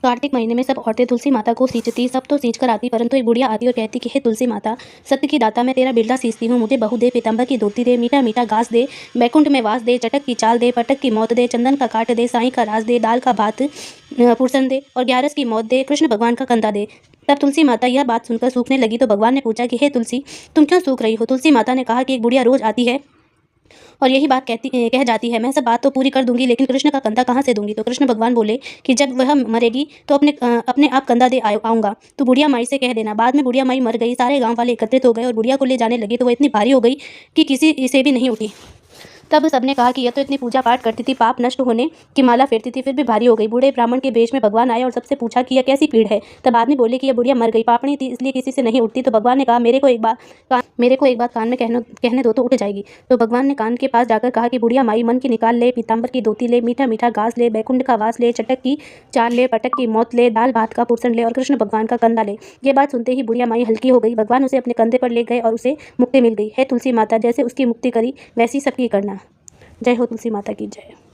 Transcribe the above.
कार्तिक महीने में सब औरतें तुलसी माता को सींचती, सब तो सींच कर आती, परंतु एक बुढ़िया आती और कहती कि हे तुलसी माता, सत्य की दाता, मैं तेरा बिरला सींचती हूँ, मुझे बहू दे, पीताम्बर की धोती दे, मीठा मीठा घास दे, बैकुंठ में वास दे, चटक की चाल दे, पटक की मौत दे, चंदन का काट दे, साईं का रास दे, दाल का भात पुरसन दे और 11 की मौत दे, कृष्ण भगवान का कंधा दे। तब तुलसी माता यह बात सुनकर सूखने लगी तो भगवान ने पूछा कि हे तुलसी, तुम क्यों सूख रही हो? तुलसी माता ने कहा कि एक बुढ़िया रोज आती है और यही बात कह जाती है, मैं सब बात तो पूरी कर दूंगी, लेकिन कृष्ण का कंधा कहाँ से दूंगी? तो कृष्ण भगवान बोले कि जब वह मरेगी तो अपने आप कंधा दे आऊंगा, तो बुढ़िया माई से कह देना। बाद में बुढ़िया माई मर गई, सारे गांव वाले एकत्रित हो गए और बुढ़िया को ले जाने लगे तो वह इतनी भारी हो गई कि किसी से भी नहीं उठी। तब सबने कहा कि यह तो इतनी पूजा पाठ करती थी, पाप नष्ट होने की माला फेरती थी, फिर भी भारी हो गई। बूढ़े ब्राह्मण के वेश में भगवान आए और सबसे पूछा कि यह कैसी पीड़ है? तब आदमी बोले कि यह बुढ़िया मर गई, पापणी थी इसलिए किसी से नहीं उठती। तो भगवान ने कहा मेरे को एक बात कान में कहने दो तो उठ जाएगी। तो भगवान ने कान के पास जाकर कहा कि बुढ़िया माई, मन की निकाल ले, पीताम्बर की धोती ले, मीठा मीठा घास ले, बैकुंठ का वास ले, चटक की चाल ले, पटक की मौत ले, दाल भात का पुरसन ले और कृष्ण भगवान का कंधा ले। ये बात सुनते ही बुढ़िया माई हल्की हो गई। भगवान उसे अपने कंधे पर ले गए और उसे मुक्ति मिल गई। है तुलसी माता, जैसे उसकी मुक्ति करी वैसी सबकी करना। जय हो तुलसी माता की जय।